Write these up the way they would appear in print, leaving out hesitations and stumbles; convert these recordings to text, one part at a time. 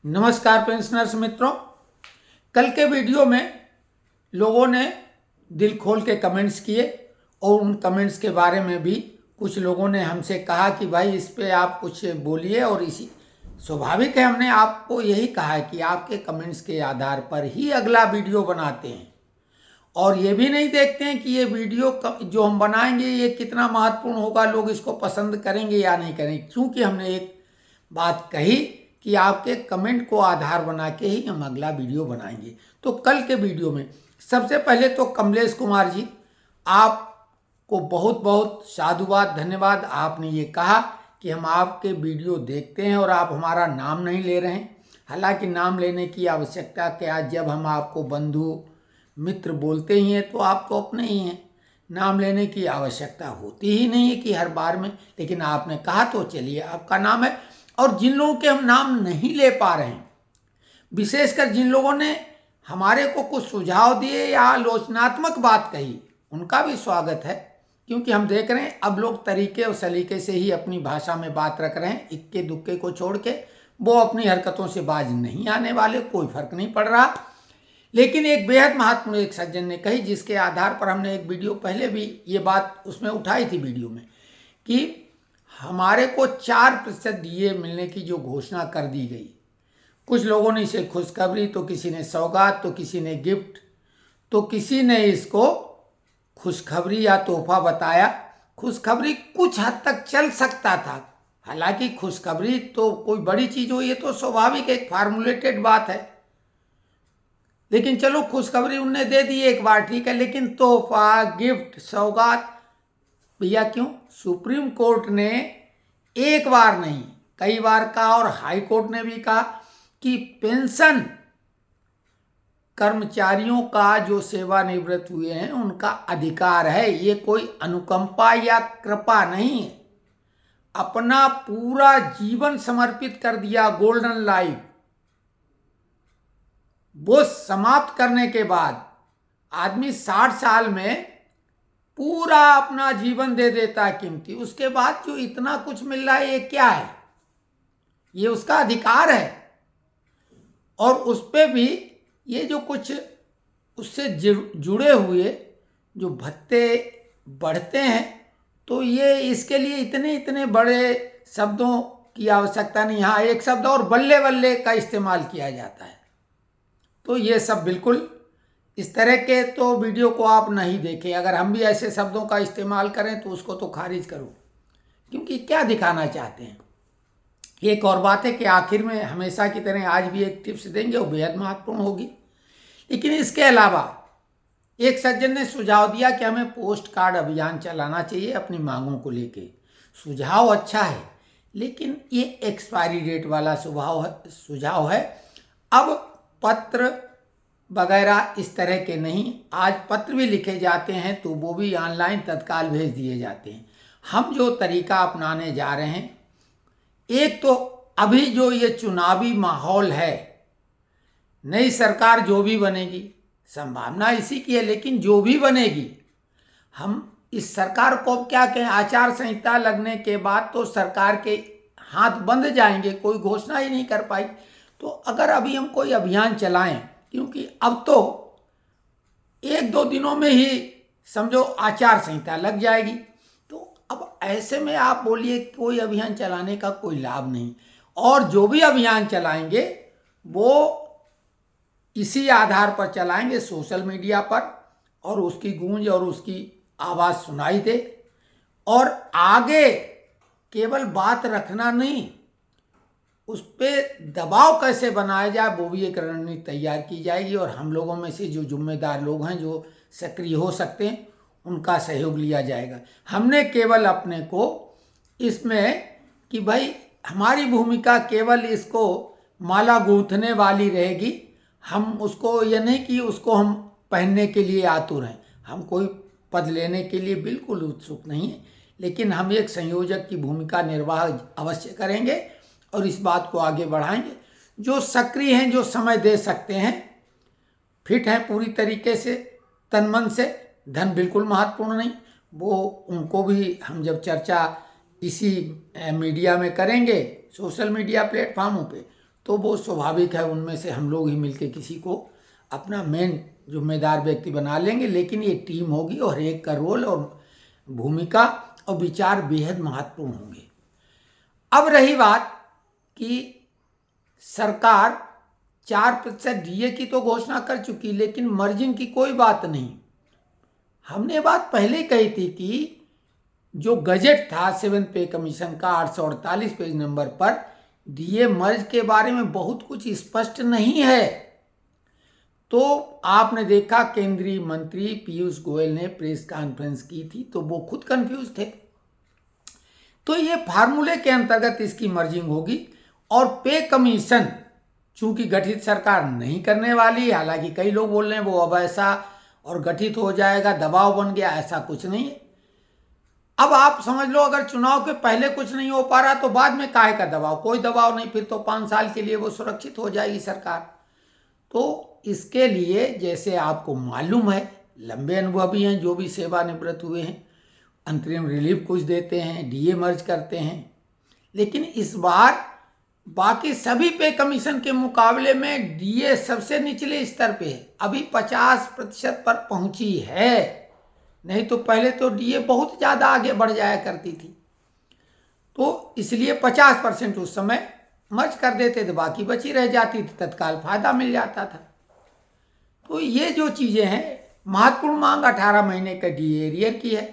नमस्कार पेंशनर्स मित्रों, कल के वीडियो में लोगों ने दिल खोल के कमेंट्स किए और उन कमेंट्स के बारे में भी कुछ लोगों ने हमसे कहा कि भाई इस पे आप कुछ बोलिए। और इसी स्वाभाविक है, हमने आपको यही कहा है कि आपके कमेंट्स के आधार पर ही अगला वीडियो बनाते हैं और ये भी नहीं देखते हैं कि ये वीडियो जो हम बनाएंगे ये कितना महत्वपूर्ण होगा, लोग इसको पसंद करेंगे या नहीं करेंगे। क्योंकि हमने एक बात कही कि आपके कमेंट को आधार बना के ही हम अगला वीडियो बनाएंगे। तो कल के वीडियो में सबसे पहले तो कमलेश कुमार जी, आपको बहुत बहुत साधुवाद, धन्यवाद। आपने ये कहा कि हम आपके वीडियो देखते हैं और आप हमारा नाम नहीं ले रहे हैं। हालांकि नाम लेने की आवश्यकता क्या, जब हम आपको बंधु मित्र बोलते ही हैं तो आप तो अपने ही हैं, नाम लेने की आवश्यकता होती ही नहीं है कि हर बार में। लेकिन आपने कहा तो चलिए, आपका नाम है। और जिन लोगों के हम नाम नहीं ले पा रहे हैं, विशेषकर जिन लोगों ने हमारे को कुछ सुझाव दिए या आलोचनात्मक बात कही, उनका भी स्वागत है। क्योंकि हम देख रहे हैं अब लोग तरीके और सलीके से ही अपनी भाषा में बात रख रहे हैं, इक्के दुक्के को छोड़ के। वो अपनी हरकतों से बाज नहीं आने वाले, कोई फर्क नहीं पड़ रहा। लेकिन एक बेहद महत्वपूर्ण एक सज्जन ने कही, जिसके आधार पर हमने एक वीडियो पहले भी ये बात उसमें उठाई थी वीडियो में, कि हमारे को 4% ये मिलने की जो घोषणा कर दी गई, कुछ लोगों ने इसे खुशखबरी, तो किसी ने सौगात, तो किसी ने गिफ्ट, तो किसी ने इसको खुशखबरी या तोहफा बताया। खुशखबरी कुछ हद तक चल सकता था, हालांकि खुशखबरी तो कोई बड़ी चीज हो, ये तो स्वाभाविक एक फार्मूलेटेड बात है। लेकिन चलो खुशखबरी उनने दे दी एक बार, ठीक है। लेकिन तोहफा, गिफ्ट, सौगात, भैया क्यों? सुप्रीम कोर्ट ने एक बार नहीं कई बार कहा और हाई कोर्ट ने भी कहा कि पेंशन कर्मचारियों का जो सेवानिवृत्त हुए हैं उनका अधिकार है, ये कोई अनुकंपा या कृपा नहीं है। अपना पूरा जीवन समर्पित कर दिया, गोल्डन लाइफ, वो समाप्त करने के बाद आदमी 60 साल में पूरा अपना जीवन दे देता है कीमती, उसके बाद जो इतना कुछ मिल रहा है ये क्या है? ये उसका अधिकार है। और उस पे भी ये जो कुछ उससे जुड़े हुए जो भत्ते बढ़ते हैं, तो ये इसके लिए इतने इतने बड़े शब्दों की आवश्यकता नहीं। हाँ, एक शब्द और बल्ले बल्ले का इस्तेमाल किया जाता है। तो ये सब बिल्कुल इस तरह के तो वीडियो को आप नहीं देखें। अगर हम भी ऐसे शब्दों का इस्तेमाल करें तो उसको तो खारिज करो, क्योंकि क्या दिखाना चाहते हैं। एक और बात है कि आखिर में हमेशा की तरह आज भी एक टिप्स देंगे, वो बेहद महत्वपूर्ण होगी। लेकिन इसके अलावा एक सज्जन ने सुझाव दिया कि हमें पोस्ट कार्ड अभियान चलाना चाहिए अपनी मांगों को लेके। सुझाव अच्छा है, लेकिन ये एक्सपायरी डेट वाला सुझाव है। अब पत्र वगैरह इस तरह के नहीं, आज पत्र भी लिखे जाते हैं तो वो भी ऑनलाइन तत्काल भेज दिए जाते हैं। हम जो तरीका अपनाने जा रहे हैं, एक तो अभी जो ये चुनावी माहौल है, नई सरकार जो भी बनेगी, संभावना इसी की है, लेकिन जो भी बनेगी, हम इस सरकार को क्या कहें, आचार संहिता लगने के बाद तो सरकार के हाथ बंद जाएंगे, कोई घोषणा ही नहीं कर पाई। तो अगर अभी हम कोई अभियान चलाएं, क्योंकि अब तो 1-2 दिनों में ही समझो आचार संहिता लग जाएगी, तो अब ऐसे में आप बोलिए कोई अभियान चलाने का कोई लाभ नहीं। और जो भी अभियान चलाएंगे वो इसी आधार पर चलाएंगे, सोशल मीडिया पर, और उसकी गूंज और उसकी आवाज़ सुनाई दे। और आगे केवल बात रखना नहीं, उस पर दबाव कैसे बनाया जाए वो भी एक रणनीति तैयार की जाएगी। और हम लोगों में से जो जिम्मेदार लोग हैं, जो सक्रिय हो सकते हैं, उनका सहयोग लिया जाएगा। हमने केवल अपने को इसमें कि भाई हमारी भूमिका केवल इसको माला गूंथने वाली रहेगी। हम उसको ये नहीं कि उसको हम पहनने के लिए आतुर हैं, हम कोई पद लेने के लिए बिल्कुल उत्सुक नहीं है, लेकिन हम एक संयोजक की भूमिका निर्वाह अवश्य करेंगे और इस बात को आगे बढ़ाएंगे। जो सक्रिय हैं, जो समय दे सकते हैं, फिट हैं पूरी तरीके से तन मन से, धन बिल्कुल महत्वपूर्ण नहीं, वो उनको भी हम जब चर्चा इसी मीडिया में करेंगे, सोशल मीडिया प्लेटफॉर्मों पे, तो वो स्वाभाविक है, उनमें से हम लोग ही मिलके किसी को अपना मेन जिम्मेदार व्यक्ति बना लेंगे। लेकिन ये टीम होगी और एक का रोल और भूमिका और विचार बेहद महत्वपूर्ण होंगे। अब रही बात कि सरकार 4% डीए की तो घोषणा कर चुकी, लेकिन मार्जिन की कोई बात नहीं। हमने बात पहले कही थी कि जो गजट था 7th पे कमीशन का 848 पेज नंबर पर, डीए मर्ज के बारे में बहुत कुछ स्पष्ट नहीं है। तो आपने देखा केंद्रीय मंत्री पीयूष गोयल ने प्रेस कॉन्फ्रेंस की थी, तो वो खुद कंफ्यूज थे। तो ये फार्मूले के अंतर्गत इसकी मर्जिंग होगी और पे कमीशन चूंकि गठित सरकार नहीं करने वाली, हालांकि कई लोग बोल रहे हैं वो अब ऐसा और गठित हो जाएगा, दबाव बन गया, ऐसा कुछ नहीं है। अब आप समझ लो, अगर चुनाव के पहले कुछ नहीं हो पा रहा तो बाद में काहे का दबाव? कोई दबाव नहीं, फिर तो 5 साल के लिए वो सुरक्षित हो जाएगी सरकार। तो इसके लिए जैसे आपको मालूम है, लंबे अनुभवी हैं जो भी सेवानिवृत्त हुए हैं, अंतरिम रिलीफ कुछ देते हैं, डीए मर्ज करते हैं। लेकिन इस बार बाकी सभी पे कमीशन के मुकाबले में डीए सबसे निचले स्तर पे है, अभी 50% पर पहुंची है। नहीं तो पहले तो डीए बहुत ज़्यादा आगे बढ़ जाया करती थी, तो इसलिए 50% उस समय मर्ज कर देते थे, बाकी बची रह जाती थी, तत्काल फायदा मिल जाता था। तो ये जो चीज़ें हैं, महत्वपूर्ण मांग 18 महीने का डीए एरियर की है।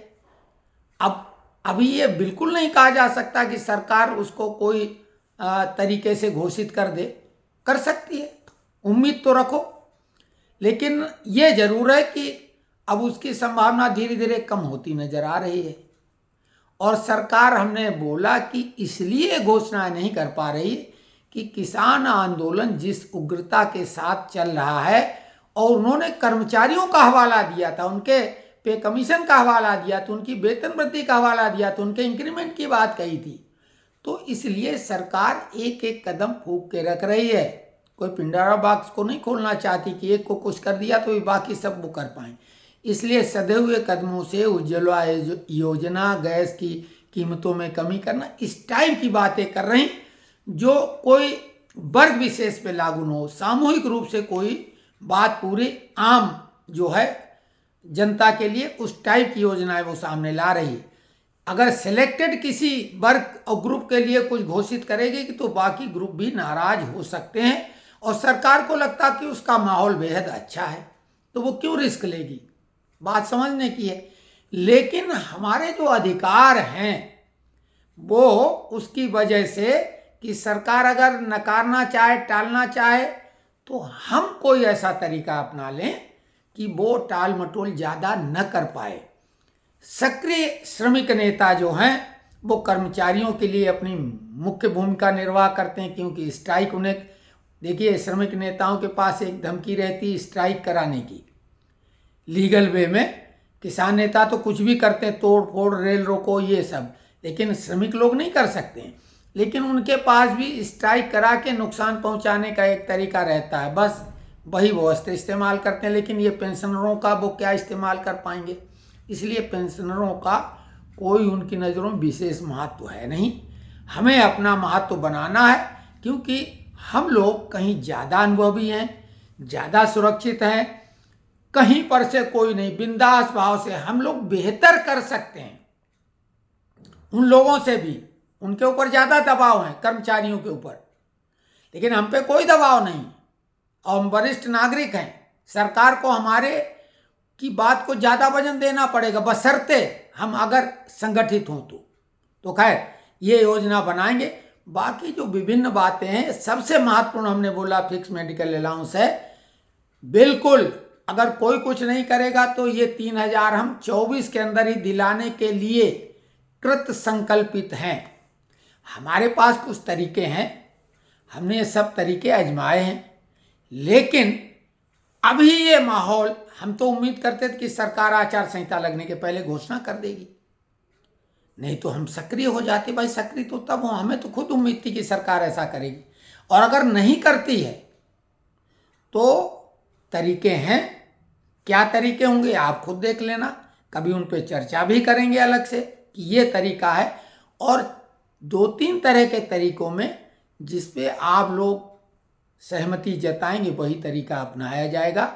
अब अभी ये बिल्कुल नहीं कहा जा सकता कि सरकार उसको कोई तरीके से घोषित कर दे, कर सकती है, उम्मीद तो रखो। लेकिन ये जरूर है कि अब उसकी संभावना धीरे धीरे कम होती नजर आ रही है। और सरकार, हमने बोला कि इसलिए घोषणा नहीं कर पा रही कि किसान आंदोलन जिस उग्रता के साथ चल रहा है, और उन्होंने कर्मचारियों का हवाला दिया था, उनके पे कमीशन का हवाला दिया था, उनकी वेतन वृद्धि का हवाला दिया था, उनके इंक्रीमेंट की बात कही थी। तो इसलिए सरकार एक एक कदम फूंक के रख रही है। कोई पिंडारा बॉक्स को नहीं खोलना चाहती कि एक को कुछ कर दिया तो ये बाकी सब वो कर पाएं। इसलिए सधे हुए कदमों से उज्ज्वला योजना, गैस की कीमतों में कमी करना, इस टाइप की बातें कर रही, जो कोई वर्ग विशेष पे लागू न हो, सामूहिक रूप से कोई बात पूरी आम जो है जनता के लिए, उस टाइप की योजनाएं वो सामने ला रही है। अगर सिलेक्टेड किसी वर्ग और ग्रुप के लिए कुछ घोषित करेगी कि तो बाकी ग्रुप भी नाराज हो सकते हैं, और सरकार को लगता कि उसका माहौल बेहद अच्छा है तो वो क्यों रिस्क लेगी, बात समझने की है। लेकिन हमारे जो अधिकार हैं वो उसकी वजह से कि सरकार अगर नकारना चाहे, टालना चाहे, तो हम कोई ऐसा तरीका अपना लें कि वो टाल मटोल ज़्यादा न कर पाए। सक्रिय श्रमिक नेता जो हैं वो कर्मचारियों के लिए अपनी मुख्य भूमिका निर्वाह करते हैं, क्योंकि स्ट्राइक उन्हें, देखिए श्रमिक नेताओं के पास एक धमकी रहती है स्ट्राइक कराने की लीगल वे में। किसान नेता तो कुछ भी करते हैं, तोड़ फोड़, रेल रोको, ये सब, लेकिन श्रमिक लोग नहीं कर सकते हैं। लेकिन उनके पास भी स्ट्राइक करा के नुकसान पहुंचाने का एक तरीका रहता है, बस वही वो अस्त्र इस्तेमाल करते हैं। लेकिन ये पेंशनरों का वो क्या इस्तेमाल कर पाएंगे? इसलिए पेंशनरों का कोई उनकी नज़रों में विशेष महत्व है नहीं। हमें अपना महत्व बनाना है, क्योंकि हम लोग कहीं ज़्यादा अनुभवी हैं, ज़्यादा सुरक्षित हैं, कहीं पर से कोई नहीं, बिंदास भाव से हम लोग बेहतर कर सकते हैं उन लोगों से भी। उनके ऊपर ज़्यादा दबाव है, कर्मचारियों के ऊपर, लेकिन हम पे कोई दबाव नहीं, और हम वरिष्ठ नागरिक हैं। सरकार को हमारे की बात को ज़्यादा वजन देना पड़ेगा, बशर्ते हम अगर संगठित हों तो खैर ये योजना बनाएंगे। बाकी जो विभिन्न बातें हैं, सबसे महत्वपूर्ण हमने बोला फिक्स मेडिकल अलाउंस है। बिल्कुल अगर कोई कुछ नहीं करेगा तो ये 3000 हम 24 के अंदर ही दिलाने के लिए कृत संकल्पित हैं। हमारे पास कुछ तरीके हैं, हमने ये सब तरीके आजमाए हैं, लेकिन अभी ये माहौल, हम तो उम्मीद करते थे कि सरकार आचार संहिता लगने के पहले घोषणा कर देगी, नहीं तो हम सक्रिय हो जाते। भाई सक्रिय तो तब हो, हमें तो खुद उम्मीद थी कि सरकार ऐसा करेगी। और अगर नहीं करती है तो तरीके हैं, क्या तरीके होंगे आप खुद देख लेना, कभी उन पे चर्चा भी करेंगे अलग से कि ये तरीका है। और 2-3 तरह के तरीकों में जिस पे आप लोग सहमति जताएंगे वही तरीका अपनाया जाएगा।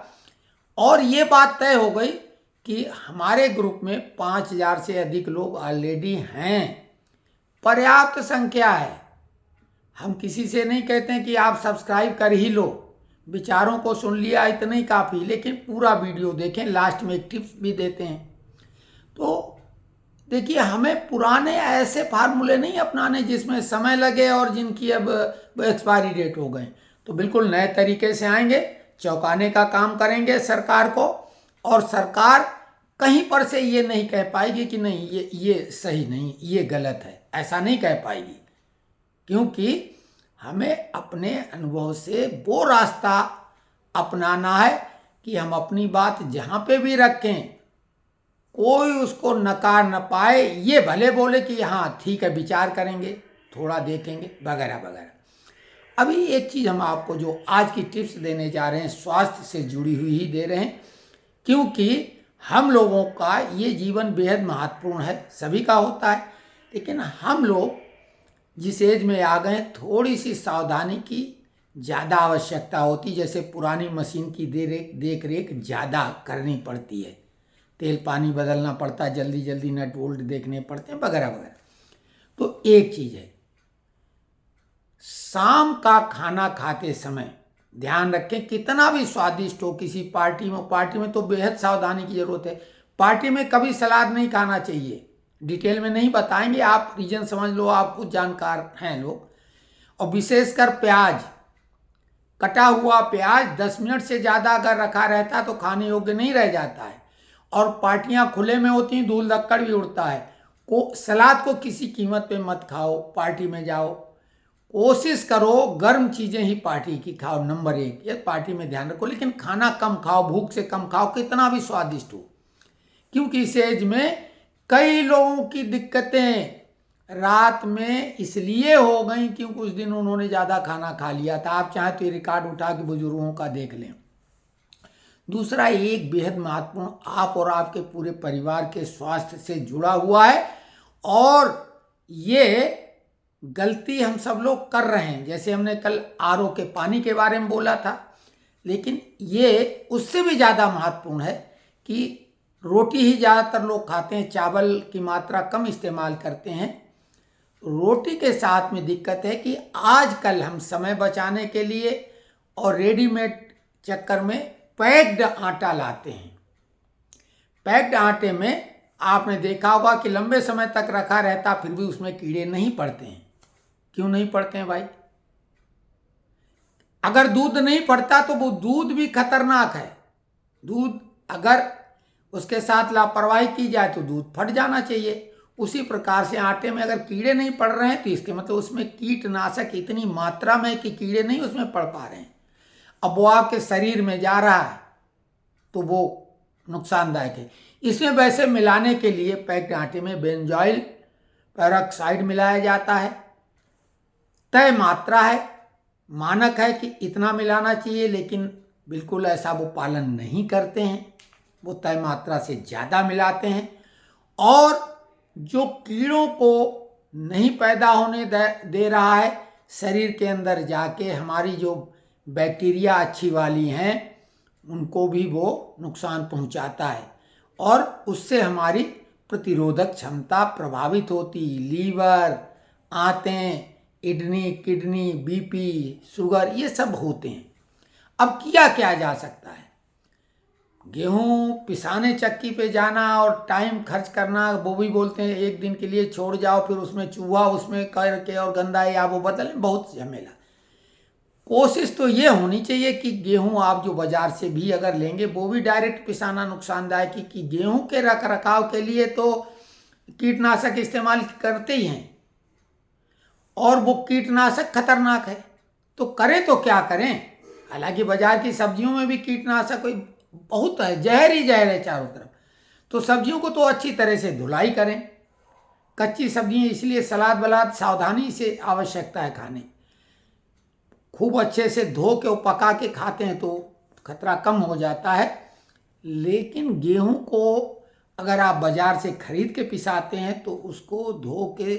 और ये बात तय हो गई कि हमारे ग्रुप में 5,000 से अधिक लोग ऑलरेडी हैं, पर्याप्त संख्या है। हम किसी से नहीं कहते हैं कि आप सब्सक्राइब कर ही लो, विचारों को सुन लिया इतना ही काफ़ी, लेकिन पूरा वीडियो देखें, लास्ट में एक टिप्स भी देते हैं। तो देखिए, हमें पुराने ऐसे फार्मूले नहीं अपनाने जिसमें समय लगे और जिनकी अब एक्सपायरी डेट हो गए। तो बिल्कुल नए तरीके से आएंगे, चौंकाने का काम करेंगे सरकार को, और सरकार कहीं पर से ये नहीं कह पाएगी कि नहीं ये सही नहीं, ये गलत है, ऐसा नहीं कह पाएगी। क्योंकि हमें अपने अनुभव से वो रास्ता अपनाना है कि हम अपनी बात जहाँ पे भी रखें कोई उसको नकार न पाए, ये भले बोले कि हाँ ठीक है विचार करेंगे, थोड़ा देखेंगे, वगैरह वगैरह। अभी एक चीज़ हम आपको जो आज की टिप्स देने जा रहे हैं स्वास्थ्य से जुड़ी हुई ही दे रहे हैं, क्योंकि हम लोगों का ये जीवन बेहद महत्वपूर्ण है, सभी का होता है, लेकिन हम लोग जिस एज में आ गए थोड़ी सी सावधानी की ज़्यादा आवश्यकता होती। जैसे पुरानी मशीन की देख रेख ज़्यादा करनी पड़ती है, तेल पानी बदलना पड़ता है, जल्दी जल्दी नट बोल्ट देखने पड़ते हैं, वगैरह वगैरह। तो एक चीज़ है, शाम का खाना खाते समय ध्यान रखें, कितना भी स्वादिष्ट हो, किसी पार्टी में तो बेहद सावधानी की जरूरत है। पार्टी में कभी सलाद नहीं खाना चाहिए, डिटेल में नहीं बताएंगे, आप रीजन समझ लो, आप कुछ जानकार हैं लोग। और विशेषकर प्याज, कटा हुआ प्याज 10 मिनट से ज़्यादा अगर रखा रहता है तो खाने योग्य नहीं रह जाता है। और पार्टियां खुले में होती हैं, धूल धक्कड़ भी उड़ता है। सलाद को किसी कीमत पे मत खाओ, पार्टी में जाओ, कोशिश करो गर्म चीज़ें ही पार्टी की खाओ, नंबर 1 ये पार्टी में ध्यान रखो। लेकिन खाना कम खाओ, भूख से कम खाओ, कितना भी स्वादिष्ट हो, क्योंकि इस एज में कई लोगों की दिक्कतें रात में इसलिए हो गई क्योंकि उस दिन उन्होंने ज़्यादा खाना खा लिया था। आप चाहें तो ये रिकॉर्ड उठा के बुजुर्गों का देख लें। दूसरा एक बेहद महत्वपूर्ण, आप और आपके पूरे परिवार के स्वास्थ्य से जुड़ा हुआ है, और ये गलती हम सब लोग कर रहे हैं। जैसे हमने कल आरओ के पानी के बारे में बोला था, लेकिन ये उससे भी ज़्यादा महत्वपूर्ण है कि रोटी ही ज़्यादातर लोग खाते हैं, चावल की मात्रा कम इस्तेमाल करते हैं। रोटी के साथ में दिक्कत है कि आजकल हम समय बचाने के लिए और रेडीमेड चक्कर में पैक्ड आटा लाते हैं। पैक्ड आटे में आपने देखा होगा कि लंबे समय तक रखा रहता, फिर भी उसमें कीड़े नहीं पड़ते हैं। क्यों नहीं पड़ते हैं भाई? अगर दूध नहीं पड़ता तो वो दूध भी खतरनाक है। दूध अगर उसके साथ लापरवाही की जाए तो दूध फट जाना चाहिए। उसी प्रकार से आटे में अगर कीड़े नहीं पड़ रहे हैं तो इसके मतलब उसमें कीटनाशक इतनी मात्रा में कि कीड़े नहीं उसमें पड़ पा रहे हैं। अब वो आपके शरीर में जा रहा है तो वो नुकसानदायक है। इसमें वैसे मिलाने के लिए पैक्ड आटे में बेंजॉइल पेरोक्साइड मिलाया जाता है, तय मात्रा है, मानक है कि इतना मिलाना चाहिए, लेकिन बिल्कुल ऐसा वो पालन नहीं करते हैं, वो तय मात्रा से ज़्यादा मिलाते हैं। और जो कीड़ों को नहीं पैदा होने दे रहा है, शरीर के अंदर जाके हमारी जो बैक्टीरिया अच्छी वाली हैं उनको भी वो नुकसान पहुंचाता है, और उससे हमारी प्रतिरोधक क्षमता प्रभावित होती। लीवर, आंतें, किडनी, बीपी, शुगर, ये सब होते हैं। अब किया क्या जा सकता है? गेहूं पिसाने चक्की पे जाना और टाइम खर्च करना, वो भी बोलते हैं एक दिन के लिए छोड़ जाओ, फिर उसमें चूहा उसमें करके और गंदा या वो बदलें, बहुत झमेला। कोशिश तो ये होनी चाहिए कि गेहूं आप जो बाजार से भी अगर लेंगे वो भी डायरेक्ट पिसाना नुकसानदायक है, कि गेहूं के रख रखाव के लिए तो कीटनाशक इस्तेमाल करते ही हैं, और वो कीटनाशक खतरनाक है। तो करें तो क्या करें? हालांकि बाजार की सब्जियों में भी कीटनाशक बहुत है, जहर ही जहर है चारों तरफ। तो सब्जियों को तो अच्छी तरह से धुलाई करें। कच्ची सब्जियां इसलिए सलाद वलाद सावधानी से आवश्यकता है खाने, खूब अच्छे से धो के पका के खाते हैं तो खतरा कम हो जाता है। लेकिन गेहूं को अगर आप बाजार से खरीद के पिसाते हैं तो उसको धो के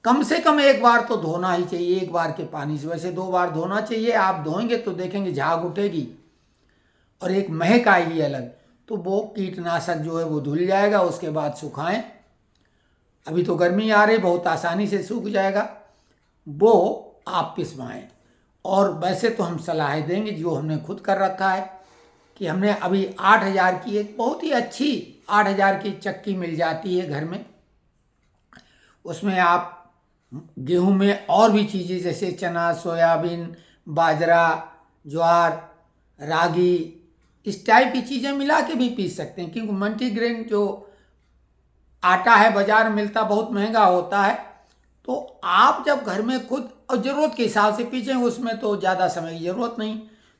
कम से कम एक बार तो धोना ही चाहिए, एक बार के पानी से। वैसे 2 बार धोना चाहिए। आप धोएंगे तो देखेंगे झाग उठेगी और एक महक आएगी अलग, तो वो कीटनाशक जो है वो धुल जाएगा। उसके बाद सुखाएं। अभी तो गर्मी आ रही, बहुत आसानी से सूख जाएगा, वो आप पिसवाएं। और वैसे तो हम सलाह देंगे जो हमने खुद कर रखा है, कि हमने अभी 8,000 की एक बहुत ही अच्छी 8,000 की चक्की मिल जाती है घर में। उसमें आप गेहूं में और भी चीज़ें जैसे चना, सोयाबीन, बाजरा, ज्वार, रागी, इस टाइप की चीज़ें मिला के भी पीस सकते हैं। क्योंकि मल्टीग्रेन जो आटा है बाजार में मिलता बहुत महंगा होता है। तो आप जब घर में खुद और ज़रूरत के हिसाब से पीसें, उसमें तो ज़्यादा समय की ज़रूरत नहीं।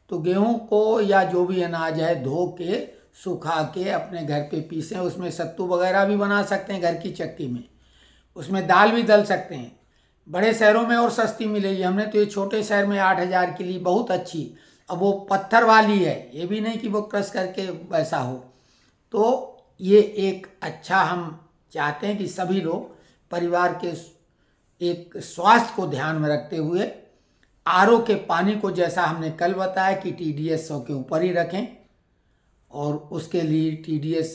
तो गेहूं को या जो भी अनाज है धो के सुखा के अपने घर पे पीसें। उसमें सत्तू वगैरह भी बना सकते हैं घर की चक्की में। उसमें दाल भी दल सकते हैं। बड़े शहरों में और सस्ती मिलेगी। हमने तो ये छोटे शहर में 8,000 की ली, बहुत अच्छी। अब वो पत्थर वाली है, ये भी नहीं कि वो क्रश करके वैसा हो। तो ये एक अच्छा, हम चाहते हैं कि सभी लोग परिवार के एक स्वास्थ्य को ध्यान में रखते हुए आरओ के पानी को, जैसा हमने कल बताया कि TDS 100 के ऊपर ही रखें। और उसके लिए TDS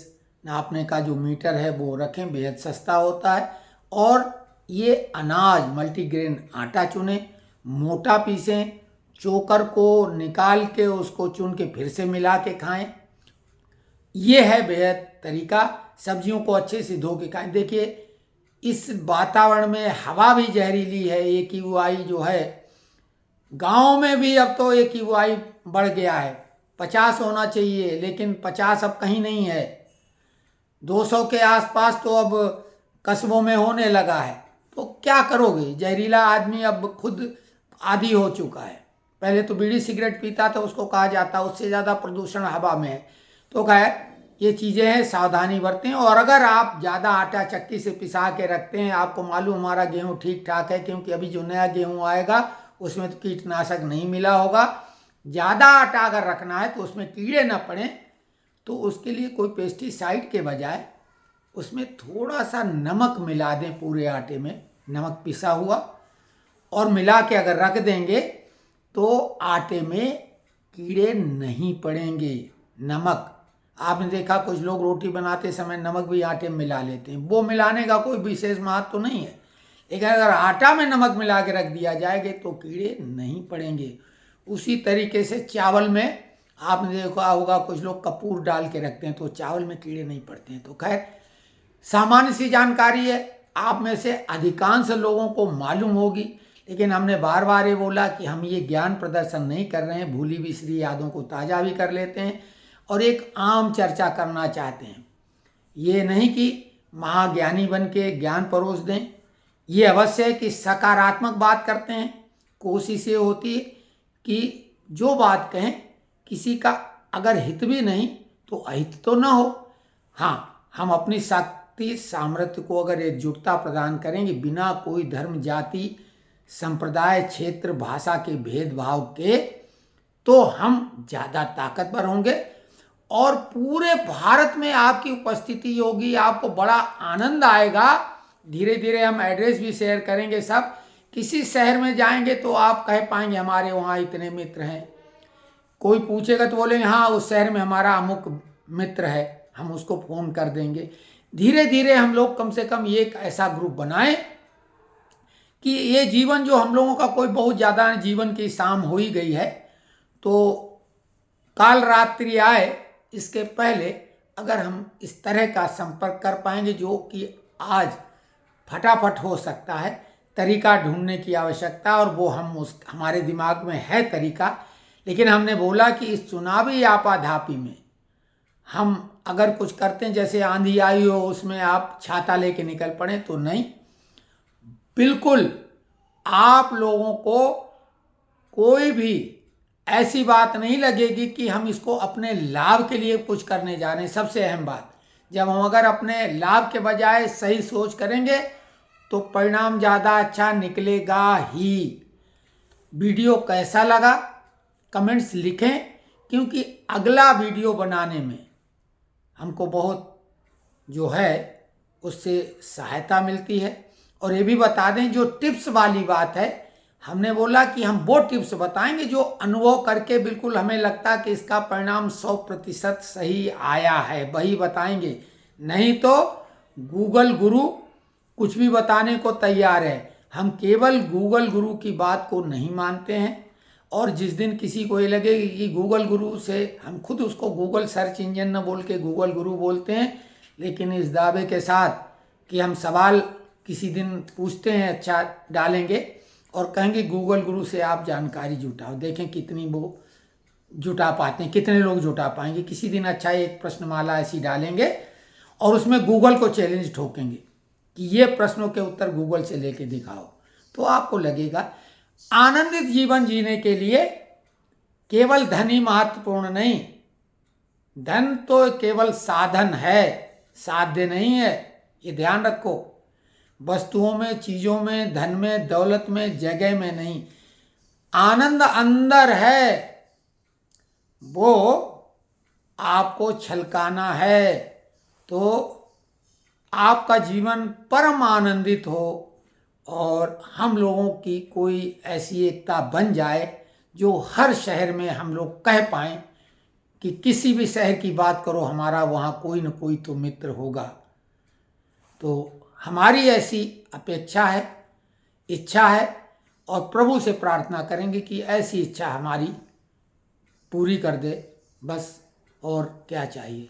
नापने का जो मीटर है वो रखें, बेहद सस्ता होता है। और ये अनाज मल्टीग्रेन आटा चुनें, मोटा पीसें, चोकर को निकाल के उसको चुन के फिर से मिला के खाएं। ये है बेहद तरीका। सब्जियों को अच्छे से धो के खाएं। देखिए, इस वातावरण में हवा भी जहरीली है। AQI जो है गांव में भी अब तो AQI बढ़ गया है। 50 होना चाहिए, लेकिन 50 अब कहीं नहीं है। 200 के आसपास तो अब कस्बों में होने लगा है। तो क्या करोगे? जहरीला आदमी अब खुद आदी हो चुका है। पहले तो बीड़ी सिगरेट पीता था, उसको कहा जाता उससे ज़्यादा प्रदूषण हवा में है। तो खैर, ये चीज़ें हैं, सावधानी बरतें। और अगर आप ज़्यादा आटा चक्की से पिसा के रखते हैं, आपको मालूम हमारा गेहूँ ठीक ठाक है, क्योंकि अभी जो नया गेहूँ आएगा उसमें तो कीटनाशक नहीं मिला होगा। ज़्यादा आटा अगर रखना है तो उसमें कीड़े न पड़ें, तो उसके लिए कोई पेस्टिसाइड के बजाय उसमें थोड़ा सा नमक मिला दें पूरे आटे में, नमक पिसा हुआ, और मिला के अगर रख देंगे तो आटे में कीड़े नहीं पड़ेंगे। नमक, आपने देखा कुछ लोग रोटी बनाते समय नमक भी आटे में मिला लेते हैं। वो मिलाने का कोई विशेष महत्व तो नहीं है, लेकिन अगर आटा में नमक मिला के रख दिया जाएगा तो कीड़े नहीं पड़ेंगे। उसी तरीके से चावल में आपने देखा होगा कुछ लोग कपूर डाल के रखते हैं, तो चावल में कीड़े नहीं पड़ते हैं। तो खैर, सामान्य सी जानकारी है, आप में से अधिकांश लोगों को मालूम होगी, लेकिन हमने बार बार ये बोला कि हम ये ज्ञान प्रदर्शन नहीं कर रहे हैं, भूली बिसरी यादों को ताज़ा भी कर लेते हैं और एक आम चर्चा करना चाहते हैं। ये नहीं कि महाज्ञानी बन के ज्ञान परोस दें। ये अवश्य है कि सकारात्मक बात करते हैं। कोशिश ये होती है कि जो बात कहें किसी का अगर हित भी नहीं तो अहित तो न हो। हाँ, हम अपनी शक्ति सामर्थ्य को अगर एकजुटता प्रदान करेंगे बिना कोई धर्म, जाति, संप्रदाय, क्षेत्र, भाषा के भेदभाव के, तो हम ज़्यादा ताकतवर होंगे और पूरे भारत में आपकी उपस्थिति होगी। आपको बड़ा आनंद आएगा। धीरे धीरे हम एड्रेस भी शेयर करेंगे सब। किसी शहर में जाएंगे तो आप कह पाएंगे हमारे वहाँ इतने मित्र हैं। कोई पूछेगा तो बोलेंगे हाँ उस शहर में हमारा अमुक मित्र है, हम उसको फ़ोन कर देंगे। धीरे धीरे हम लोग कम से कम ये एक ऐसा ग्रुप बनाएं कि ये जीवन जो हम लोगों का कोई बहुत ज़्यादा जीवन की शाम हो ही गई है, तो काल रात्रि आए इसके पहले अगर हम इस तरह का संपर्क कर पाएंगे जो कि आज फटाफट हो सकता है, तरीका ढूंढने की आवश्यकता, और वो हम हमारे दिमाग में है तरीका। लेकिन हमने बोला कि इस चुनावी आपाधापी में हम अगर कुछ करते हैं, जैसे आंधी आई हो उसमें आप छाता लेके निकल पड़े, तो नहीं। बिल्कुल आप लोगों को कोई भी ऐसी बात नहीं लगेगी कि हम इसको अपने लाभ के लिए कुछ करने जा रहे हैं। सबसे अहम बात, जब हम अगर अपने लाभ के बजाय सही सोच करेंगे तो परिणाम ज़्यादा अच्छा निकलेगा ही। वीडियो कैसा लगा कमेंट्स लिखें, क्योंकि अगला वीडियो बनाने में हमको बहुत जो है उससे सहायता मिलती है। और ये भी बता दें, जो टिप्स वाली बात है, हमने बोला कि हम वो टिप्स बताएंगे जो अनुभव करके बिल्कुल हमें लगता कि इसका परिणाम 100% सही आया है, वही बताएंगे। नहीं तो गूगल गुरु कुछ भी बताने को तैयार है। हम केवल गूगल गुरु की बात को नहीं मानते हैं। और जिस दिन किसी को ये लगे कि गूगल गुरु से, हम खुद उसको गूगल सर्च इंजन न बोल के गूगल गुरु बोलते हैं, लेकिन इस दावे के साथ कि हम सवाल किसी दिन पूछते हैं, अच्छा डालेंगे और कहेंगे गूगल गुरु से आप जानकारी जुटाओ, देखें कितनी वो जुटा पाते हैं, कितने लोग जुटा पाएंगे। किसी दिन अच्छा एक प्रश्नमाला ऐसी डालेंगे और उसमें गूगल को चैलेंज ठोकेंगे कि ये प्रश्नों के उत्तर गूगल से लेके दिखाओ, तो आपको लगेगा आनंदित जीवन जीने के लिए केवल धन ही महत्वपूर्ण नहीं। धन तो केवल साधन है, साध्य नहीं है, ये ध्यान रखो। वस्तुओं में, चीजों में, धन में, दौलत में, जगह में नहीं, आनंद अंदर है, वो आपको छलकाना है तो आपका जीवन परम आनंदित हो और हम लोगों की कोई ऐसी एकता बन जाए जो हर शहर में हम लोग कह पाएं कि किसी भी शहर की बात करो, हमारा वहाँ कोई न कोई तो मित्र होगा। तो हमारी ऐसी अपेक्षा है, इच्छा है, और प्रभु से प्रार्थना करेंगे कि ऐसी इच्छा हमारी पूरी कर दे, बस और क्या चाहिए।